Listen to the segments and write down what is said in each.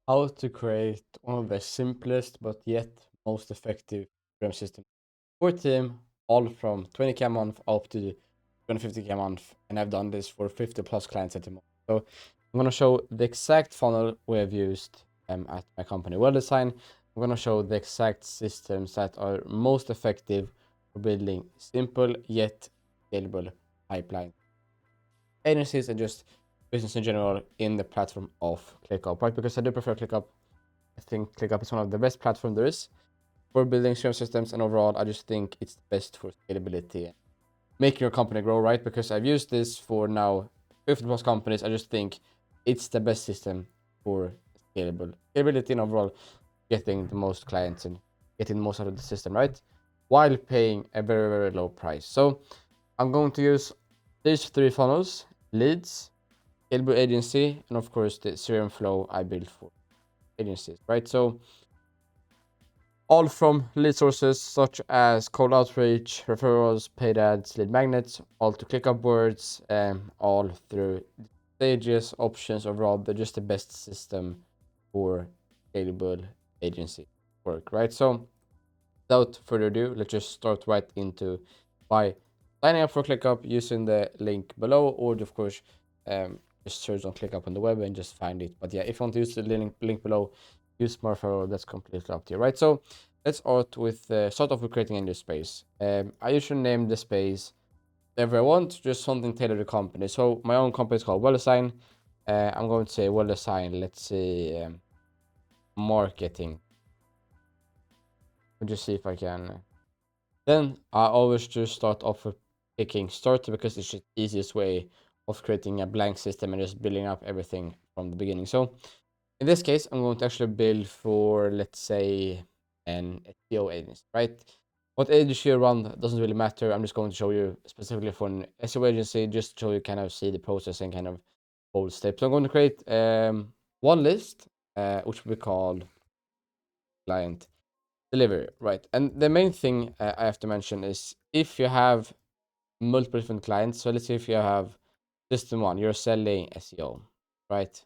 How to create one of the simplest but yet most effective CRM systems for a team, all from 20K a month up to 250K a month. And I've done this for 50 plus clients at the moment. So I'm going to show the exact funnel we have used at my company, Well-Design. I'm going to show the exact systems that are most effective for building simple yet scalable pipeline agencies and just business in general in the platform of ClickUp, right? Because I do prefer ClickUp. I think ClickUp is one of the best platforms there is for building CRM systems, and overall, I just think it's the best for scalability, making your company grow, right? Because I've used this for now 50 plus companies. I just think it's the best system for scalability and overall getting the most clients and getting the most out of the system, right? While paying a very, very low price. So I'm going to use these three funnels: leads, scalable agency, and of course the CRM flow I built for agencies, right? So all from lead sources such as cold outreach, referrals, paid ads, lead magnets, all to ClickUp words, all through stages, options. Overall, they're just the best system for scalable agency work, right? So without further ado, let's just start right into by signing up for ClickUp using the link below, or of course, just search on ClickUp on the web and just find it. But yeah, if you want to use the link below, use my referral. That's completely up to you, right? So let's start off with creating a new space. I usually name the space whatever I want, just something tailored to the company. So my own company is called Well-Design. I'm going to say Well-Design. Let's see, marketing. I'll just see if I can. Then I always just start off with picking starter because it's just the easiest way of creating a blank system and just building up everything from the beginning. So in this case, I'm going to actually build for, let's say, an SEO agency, right? What agency you run doesn't really matter. I'm just going to show you specifically for an SEO agency, just to show you kind of see the process and kind of whole steps. So I'm going to create one list, which will be called client delivery, right? And the main thing I have to mention is if you have multiple different clients. So let's say if you have system one, you're selling SEO, right?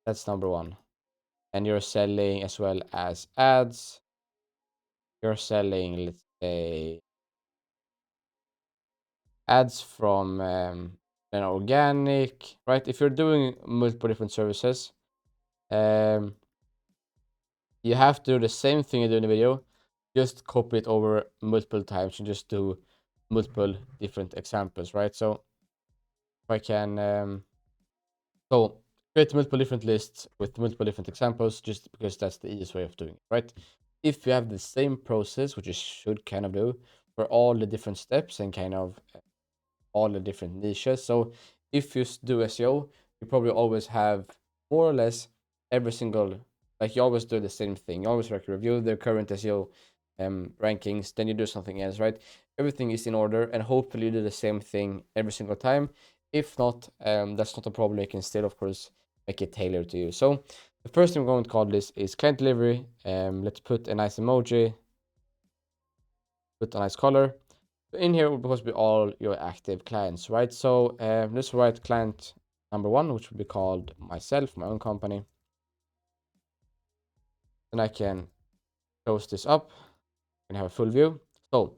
That's number one. And you're selling as well as ads. You're selling, let's say, ads from an organic, right? If you're doing multiple different services, um, you have to do the same thing you do in the video, just copy it over multiple times and just do multiple different examples, right? So if I can, so create multiple different lists with multiple different examples, just because that's the easiest way of doing it, right? If you have the same process, which you should kind of do for all the different steps and kind of all the different niches. So if you do SEO, you probably always have more or less every single, like you always do the same thing. You always like review the current SEO rankings, then you do something else, right? Everything is in order, and hopefully you do the same thing every single time. If not, that's not a problem. You can still, of course, make it tailored to you. So the first thing we're going to call this is client delivery. Let's put a nice emoji, put a nice color. In here will supposed to be all your active clients, right? So let's write client number one, which will be called myself, my own company. Then I can close this up and have a full view. So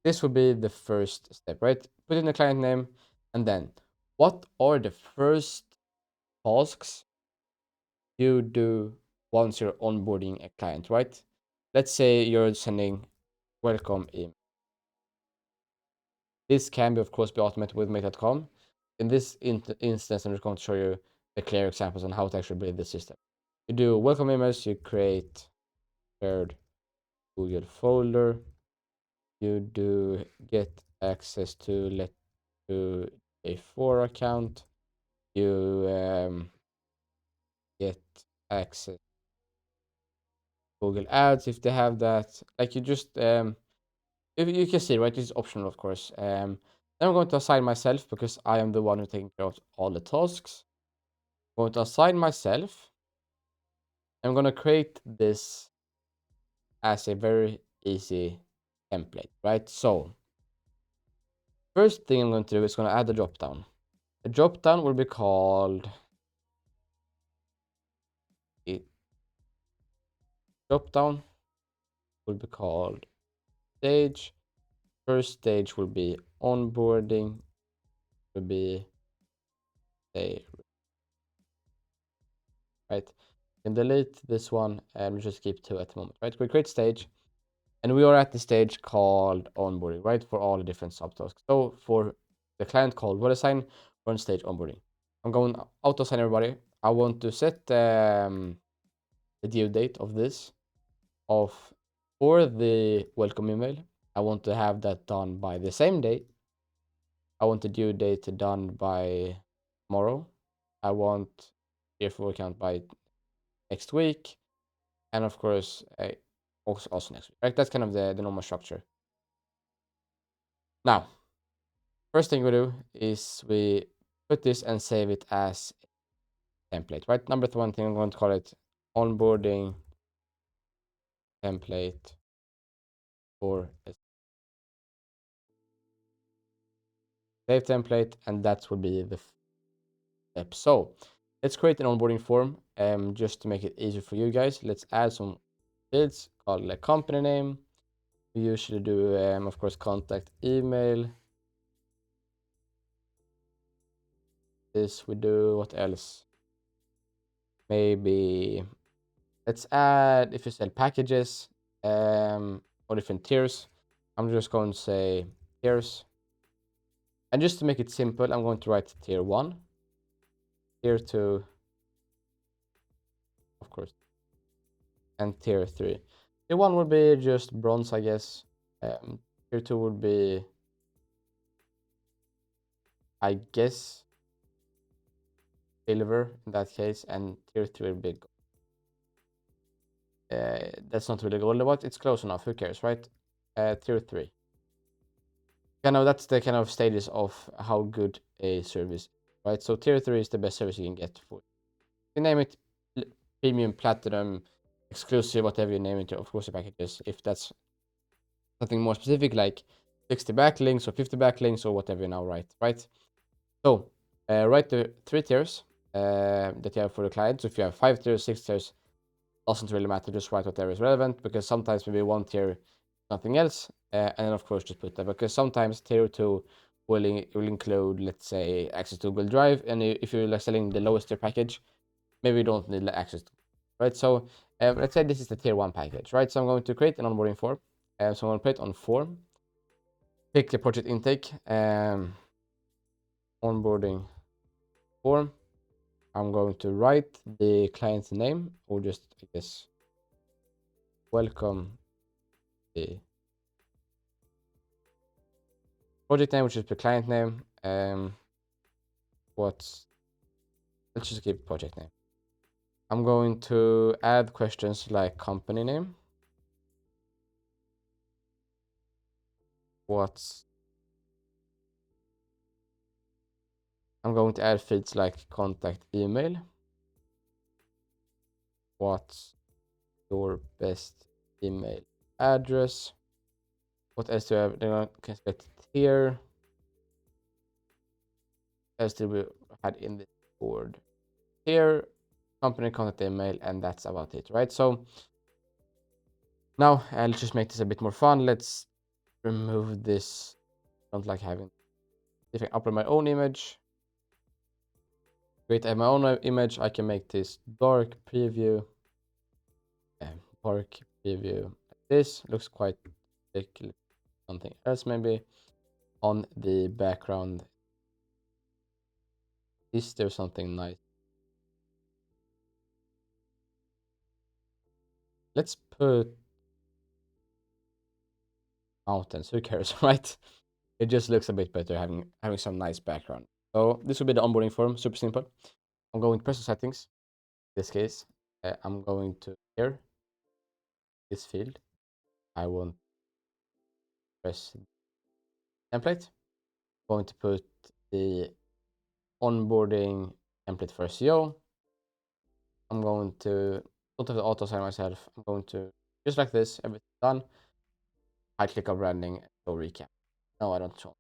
this will be the first step, right? Put in the client name, and then what are the first tasks you do once you're onboarding a client, right? Let's say you're sending welcome email. This can be, of course, be automated with make.com. In this instance, I'm just going to show you the clear examples on how to actually build the system. You do welcome emails, you create shared Google folder, you do get access to to a 4 account, you get access Google Ads if they have that. Like you just if you can see, right, this is optional, of course. Then I'm going to assign myself because I am the one who's taking care of all the tasks. I'm going to assign myself. I'm going to create this as a very easy template, right? So first thing I'm going to do is going to add a drop down. The drop down will be called drop down will be called stage. First stage will be onboarding, will be a right. You can delete this one and we just keep 2 at the moment, right? We create stage and we are at the stage called onboarding, right? For all the different subtasks. So for the client called what assign, we're on stage onboarding. I'm going auto assign everybody. I want to set the due date of this of for the welcome email. I want to have that done by the same day. I want the due date done by tomorrow. I want here for account by next week, and of course, also next week. Right? That's kind of the normal structure. Now, first thing we do is we put this and save it as a template. Right? Number one thing I'm going to call it onboarding template for a save template, and that will be the step. So let's create an onboarding form just to make it easier for you guys. Let's add some fields called like company name. We usually do, of course, contact email. This we do, what else? Maybe let's add, if you sell packages or different tiers, I'm just going to say tiers. And just to make it simple, I'm going to write tier 1, tier 2, of course, and tier 3. Tier 1 would be just bronze, I guess. Tier 2 would be, I guess, silver in that case, and tier 3 would be gold. That's not really gold, but it's close enough. Who cares, right? Tier 3. Kind of that's the kind of stages of how good a service, right? So tier 3 is the best service you can get for. You name it premium, platinum, exclusive, whatever you name it. Of course, the packages. If that's something more specific, like 60 backlinks or 50 backlinks or whatever you now write, right? So write the 3 tiers that you have for the client. So if you have 5 tiers, 6 tiers, doesn't really matter. Just write whatever is relevant, because sometimes maybe one tier, nothing else, and then of course just put that, because sometimes tier 2 will include, let's say, access to Google Drive, and if you're like selling the lowest tier package, maybe you don't need access to, right? So let's say this is the tier 1 package, right? So I'm going to create an onboarding form. So I'm going to put it on form, pick the project intake, onboarding form. I'm going to write the client's name, or just, I guess, welcome the project name, which is the client name. Let's just keep project name. I'm going to add questions like company name. I'm going to add fields like contact email. What's your best email address? What else do I have? Then I can select here. Else do we had in the board here, company contact email, and that's about it, right? So now let's just make this a bit more fun. Let's remove this. I don't like having, if I upload my own image, create my own image, I can make this dark preview. Dark preview. This looks quite thick. Something else maybe on the background. Is there something nice? Let's put mountains. Who cares, right? It just looks a bit better having some nice background. So this will be the onboarding form. Super simple. I'm going to personal settings. In this case, I'm going to here this field. I want press template. I'm going to put the onboarding template for SEO. I'm going to don't have to auto assign myself. I'm going to just like this. Everything done. I click on branding. Go recap. No, I don't show.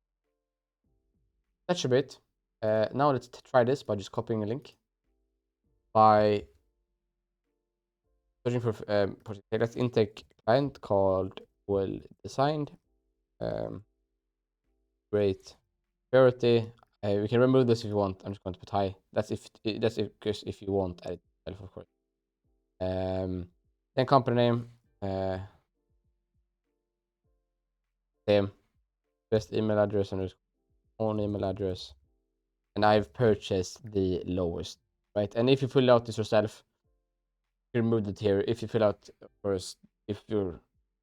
That should be it. Now let's try this by just copying a link. By searching for project. Let's intake client called well designed. Great priority. We can remove this if you want. I'm just going to put high. Because if you want edit yourself, of course. Then company name. Same. Best email address and own email address. And I've purchased the lowest, right? And if you fill out this yourself, you remove it here. If you fill out first, if you're,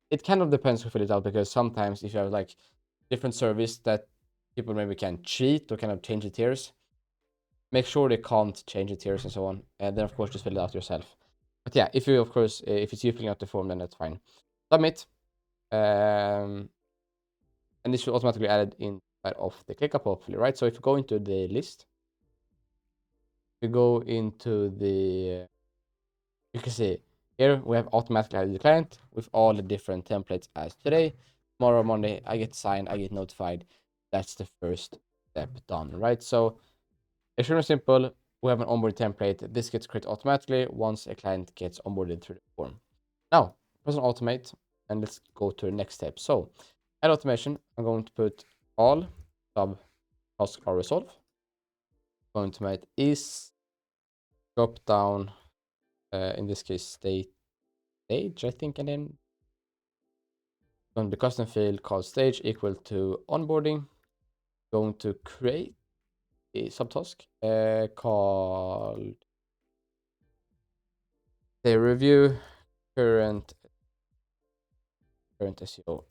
it kind of depends who fill it out, because sometimes if you have like different service that people maybe can cheat or kind of change the tiers, make sure they can't change the tiers and so on. And then of course just fill it out yourself. But yeah, if you of course if it's you filling out the form, then that's fine. Submit. And this should automatically added inside of the ClickUp hopefully, right? So if you go into the list, you go into the you can see here we have automatically added the client with all the different templates as today. Tomorrow, Monday, I get signed, I get notified. That's the first step done, right? So extremely simple. We have an onboard template. This gets created automatically once a client gets onboarded through the form. Now, press on automate, and let's go to the next step. So, add automation. I'm going to put all sub tasks are resolved. I'm going to make is drop down, in this case, stage, I think, and then going to be custom field called stage equal to onboarding. Going to create a subtask called the review current SEO.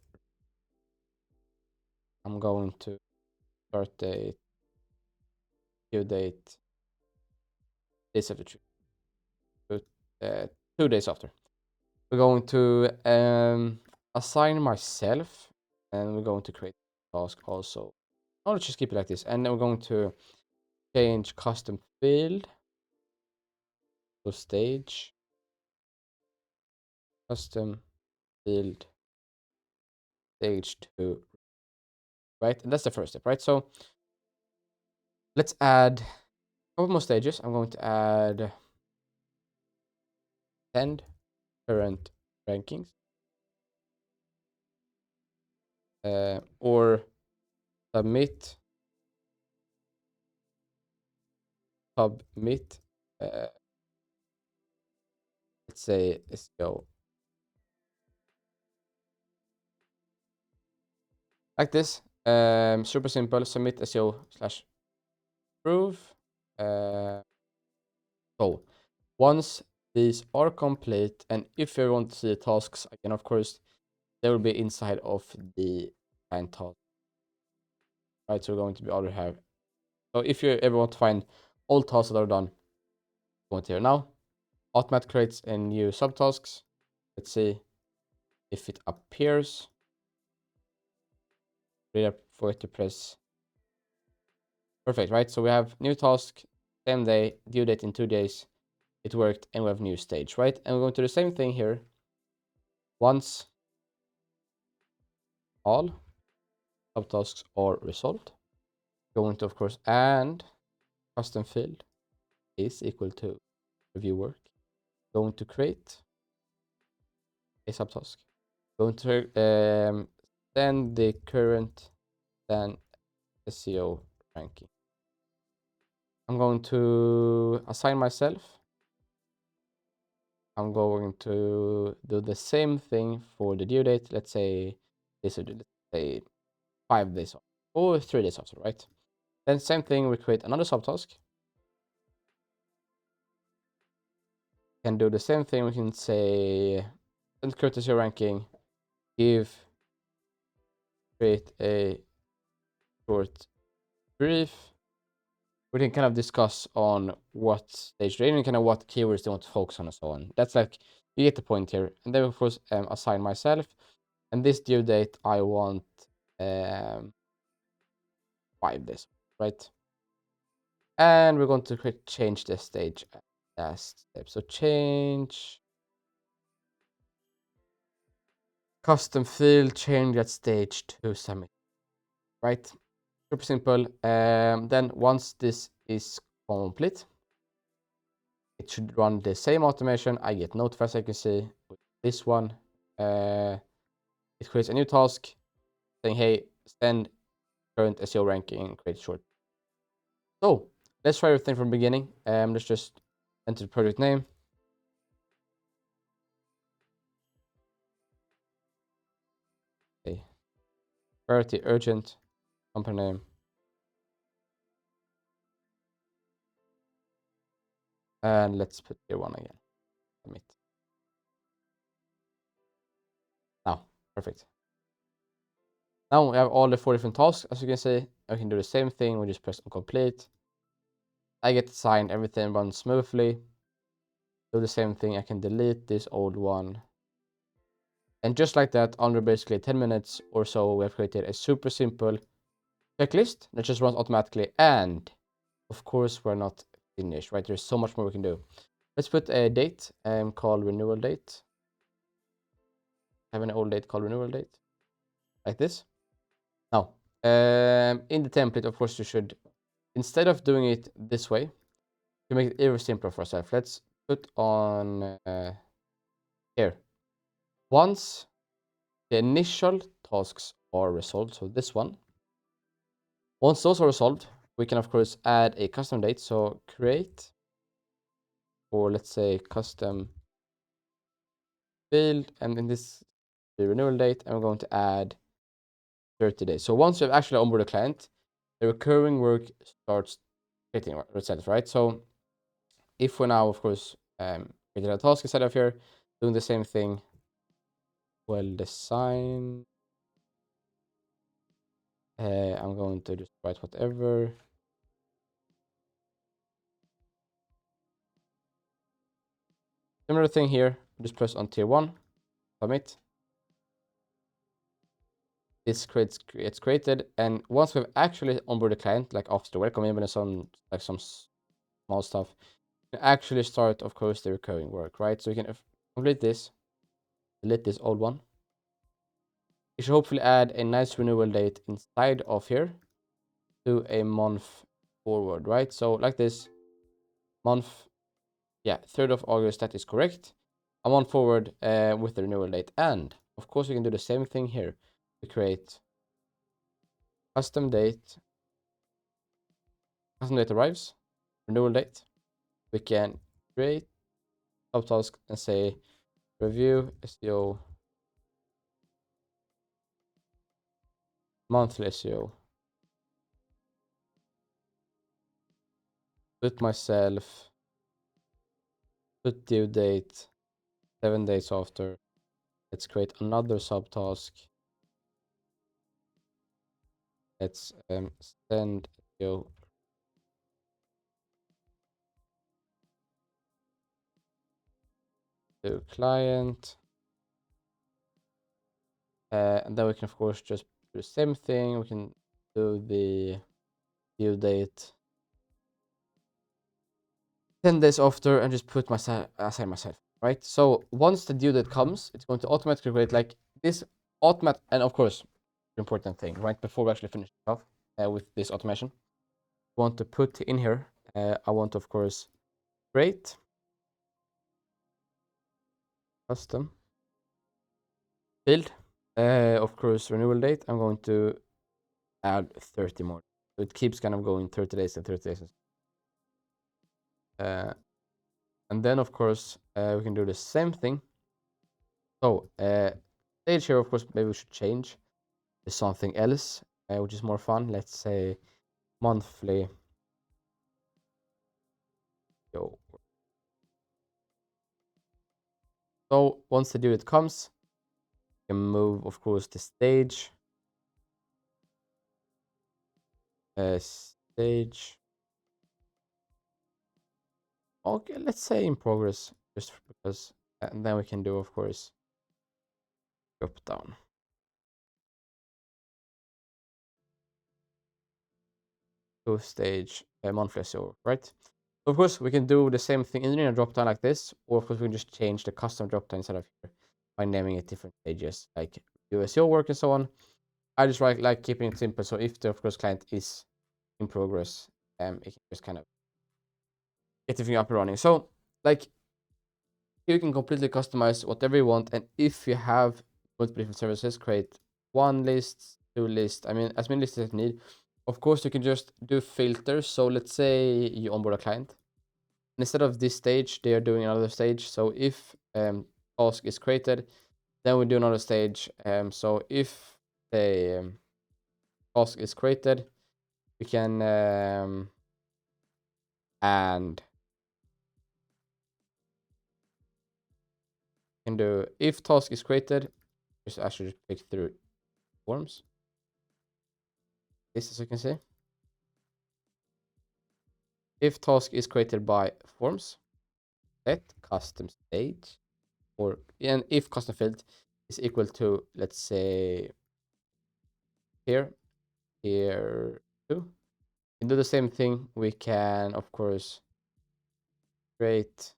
I'm going to start date, due date, days after put 2 days after. We're going to assign myself, and we're going to create a task also. Oh, let's just keep it like this. And then we're going to change custom field to stage, custom field, stage 2, right? And that's the first step, right? So let's add a couple more stages. I'm going to add send current rankings, or submit, let's say SEO, like this. Super simple. Submit SEO slash prove. So once these are complete, and if you want to see the tasks again, of course, they will be inside of the client task, right? So we're going to be already have. So if you ever want to find all tasks that are done, go into here now. Automatic creates a new subtasks. Let's see if it appears. Read up for it to press. Perfect, right? So we have new task, same day, due date in 2 days. It worked, and we have new stage, right? And we're going to do the same thing here. Once all subtasks are resolved, going to, of course, and custom field is equal to review work. Going to create a subtask. Going to send the current then SEO ranking. I'm going to assign myself. I'm going to do the same thing for the due date. Let's say this would, let's say 5 days after, or 3 days after, right? Then same thing, we create another subtask. Can do the same thing. We can say send courtesy ranking, create a short brief. We can kind of discuss on what stage they're in and kind of what keywords they want to focus on and so on. That's like, you get the point here. And then of course assign myself, and this due date I want 5 days, right? And we're going to change the stage last step. So change custom field, change that stage to submit, right? Super simple. Then once this is complete, it should run the same automation. I get notified, as you can see, with this one. It creates a new task saying, hey, send current SEO ranking, create short. So let's try everything from the beginning. Let's just enter the project name. Okay. Priority, urgent, company name. And let's put tier 1 again. Submit. Now, perfect. Now we have all the 4 different tasks, as you can see. I can do the same thing. We just press on complete. I get signed, everything runs smoothly. Do the same thing. I can delete this old one. And just like that, under basically 10 minutes or so, we have created a super simple checklist that just runs automatically. And of course, we're not finished, right? There's so much more we can do. Let's put a date called renewal date. Have an old date called renewal date, like this. Now, in the template, of course, you should, instead of doing it this way, to make it even simpler for ourselves, let's put on here. Once the initial tasks are resolved, so this one, once those are resolved, we can of course add a custom date. So create, or let's say custom field, and in this the renewal date, I'm going to add 30 days. So once you've actually onboarded a client, the recurring work starts creating itself, right? So if we now, of course, created a task instead of here, doing the same thing, well design. I'm going to just write whatever. Similar thing here, just press on tier 1, submit. This it's created, and once we've actually onboarded the client, like after the welcome email and some small stuff, we can actually start, of course, the recurring work, right? So we can complete this, delete this old one. We should hopefully add a nice renewal date inside of here to a month forward, right? So like this, month, yeah, 3rd of August, that is correct. A month forward with the renewal date. And of course, we can do the same thing here to create custom date. Custom date arrives, renewal date. We can create subtask and say review SEO, monthly SEO. Put myself, put due date 7 days after. Let's create another subtask. Let's send SEO to client. And then we can, of course, just do the same thing. We can do the due date 10 days after and just put myself, assign myself, right? So once the due date comes, it's going to automatically create like this and of course, the important thing, right? Before we actually finish off with this automation, I want to put in here, I want to, of course, create custom field, of course, renewal date. I'm going to add 30 more. So it keeps kind of going 30 days and 30 days. And then, of course, we can do the same thing. So, stage here, of course, maybe we should change to something else, which is more fun. Let's say monthly. Yo. So once the due date comes, you can move, of course, the stage. Stage. Okay, let's say in progress, just because, and then we can do, of course, drop down. To stage monthly SEO, right? So of course, we can do the same thing in a drop down like this, or of course, we can just change the custom drop down instead of here by naming it different stages, like do SEO work and so on. I just like keeping it simple. So if the, of course, client is in progress, it can just kind of get everything up and running. So like you can completely customize whatever you want, and if you have multiple different services, create one list, two lists. I mean, as many lists as you need. Of course, you can just do filters. So let's say you onboard a client. Instead of this stage, they are doing another stage. So if task is created, then we do another stage. So if the task is created, we can and can do if task is created. Just actually click through forms. This, as you can see, if task is created by forms, set custom stage, or and if custom field is equal to, let's say, here two. We can do the same thing. We can, of course, create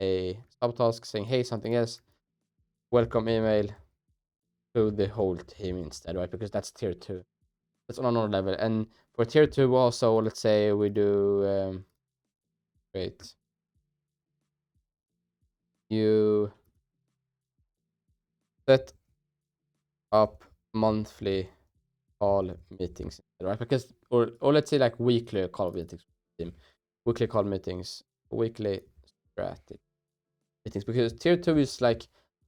a subtask saying, hey, something else, welcome email to the whole team instead, right? Because that's tier 2. That's on another level. And for tier 2 also, let's say we do create you set up monthly call meetings, right? Because or let's say like weekly call meetings, team, weekly call meetings, weekly strategy meetings, because tier 2 is like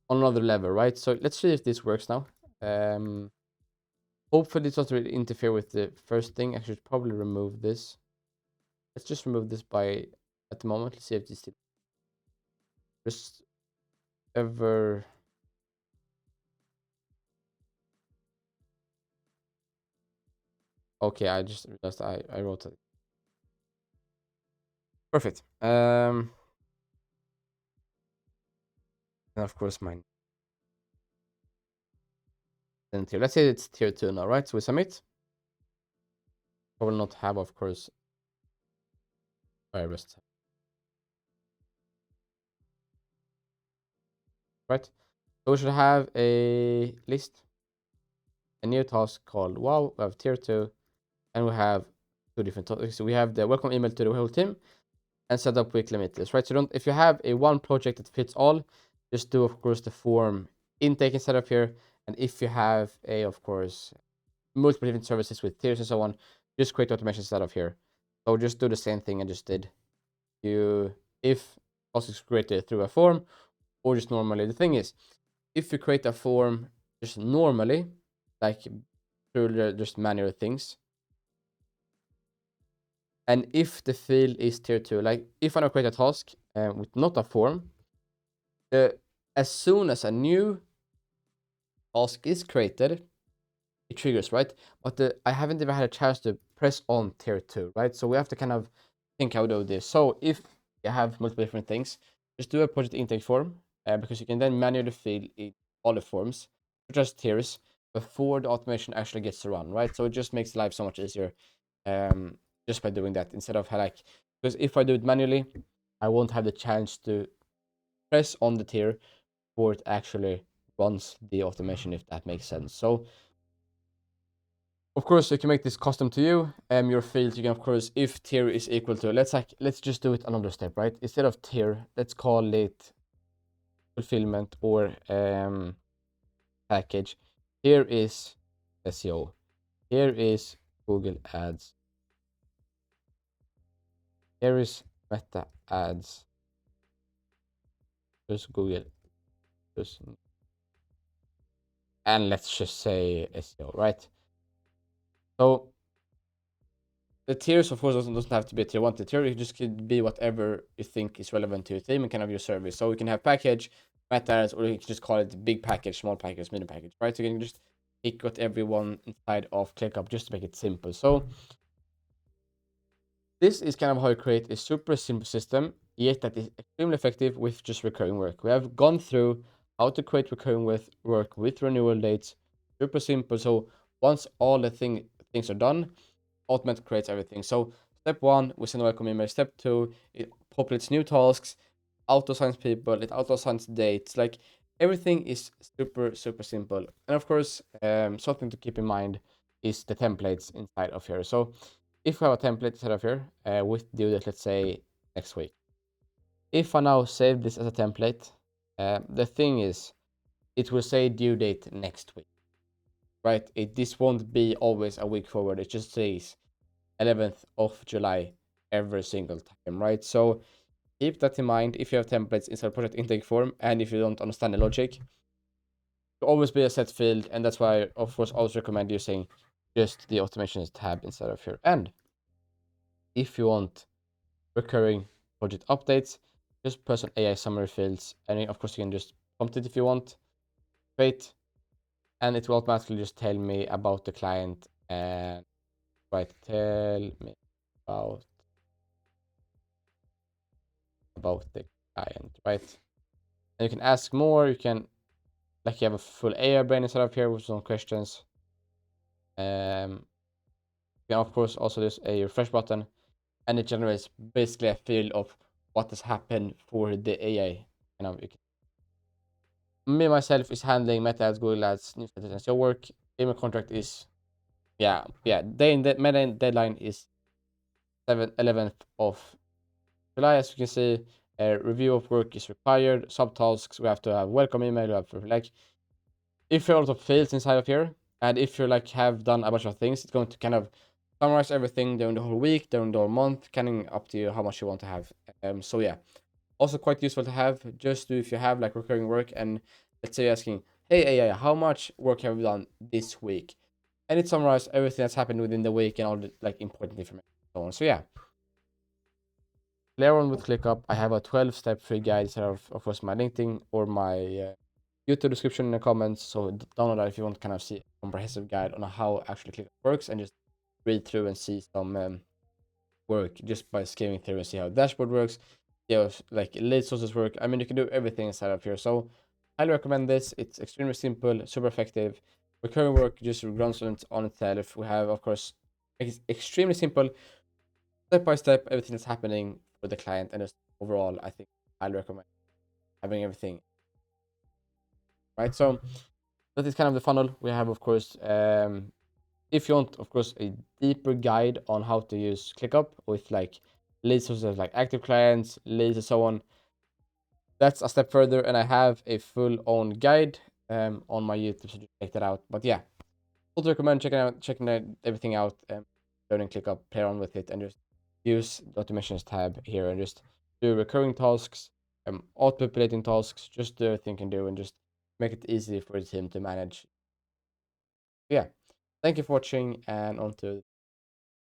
on another level, right? So let's see if this works now. Hopefully it doesn't really interfere with the first thing. I should probably remove this. Let's just remove this by at the moment. Let's see if this still just ever. Okay, I just realized I wrote it. Perfect. And of course mine. Then tier. Let's say it's tier 2 now, right? So we submit. I will not have, of course, virus, right? So we should have a list, a new task called wow. We have tier 2, and we have two different topics. So we have the welcome email to the whole team and set up weekly meetings, right? So don't, if you have a one project that fits all, just do, of course, the form intake instead of here. And if you have a, of course, multiple different services with tiers and so on, just create automation instead of here. So just do the same thing I just did. You, if also created through a form or just normally, the thing is, if you create a form just normally, like through just manual things, and if the field is tier 2, like if I now create a task with not a form, as soon as a new task is created, it triggers, right? But I haven't even had a chance to press on tier 2, right? So we have to kind of think how to do this. So if you have multiple different things, just do a project intake form, because you can then manually fill in all the forms, just tiers, before the automation actually gets to run, right? So it just makes life so much easier, just by doing that, instead of like, because if I do it manually, I won't have the chance to press on the tier before it actually runs the automation, if that makes sense. So of course you can make this custom to you. Your fields, you can, of course, if tier is equal to, let's just do it another step, right? Instead of tier, let's call it fulfillment or package. Here is SEO. Here is Google Ads. Here is Meta Ads. Just Google. Just, and let's just say SEO, right? So the tiers, of course, doesn't have to be a tier 1 to tier. It just could be whatever you think is relevant to your team and kind of your service. So we can have package, meta ads, or you can just call it big package, small package, medium package, right? So you can just pick what everyone inside of ClickUp just to make it simple. So this is kind of how you create a super simple system, yet that is extremely effective with just recurring work. We have gone through how to create recurring work with renewal dates, super simple. So once all the things are done, Automate creates everything. So step 1, we send a welcome email. Step 2, it populates new tasks, auto-assigns people, it auto-assigns dates. Like everything is super, super simple. And of course, something to keep in mind is the templates inside of here. So if we have a template inside of here with due date, let's say next week, if I now save this as a template, the thing is, it will say due date next week, right? This won't be always a week forward. It just says 11th of July every single time, right? So keep that in mind if you have templates inside project intake form, and if you don't understand the logic, to always be a set field, and that's why I, of course, always recommend using just the automations tab instead of here. And if you want recurring project updates, just press on AI summary fields, and of course you can just prompt it if you want. Wait, and it will automatically just tell me about the client and right, tell me about the client, right? And you can ask more. You can, like, you have a full AI brain instead of here with some questions. You can of course also use a refresh button, and it generates basically a field of what has happened for the AI. You know, me myself is handling Meta ads, Google ads, newsletters, and so work. Email contract is Meta deadline is 11th of July, as you can see. A review of work is required. Subtasks, we have to have welcome email. We have to, like, if you have a lot of fields inside of here, and if you like have done a bunch of things, it's going to kind of summarize everything during the whole week, during the whole month, kind of up to you how much you want to have. So yeah, also quite useful to have, just to, if you have like recurring work, and let's say you're asking, hey AI, how much work have you done this week? And it summarizes everything that's happened within the week and all the like important information and so on. So yeah, later on with ClickUp, I have a 12-step free guide instead of course, my LinkedIn or my YouTube description in the comments. So download that if you want to kind of see a comprehensive guide on how actually ClickUp works, and just read through and see some work just by skimming through and see how the dashboard works, see how like lead sources work. I mean, you can do everything inside of here. So highly recommend this. It's extremely simple, super effective. Recurring work just runs on itself. We have, of course, it's extremely simple, step by step, everything that's happening for the client, and just overall, I think I recommend having everything right. So that is kind of the funnel we have. Of course, if you want, of course, a deeper guide on how to use ClickUp with like leads sources like active clients, leads, and so on, that's a step further, and I have a full own guide on my YouTube, so just check that out. But yeah, would recommend checking everything out, learning ClickUp, play around with it, and just use the automations tab here and just do recurring tasks, auto-populating tasks, just do everything you can do, and just make it easy for the team to manage. Yeah, thank you for watching, and on to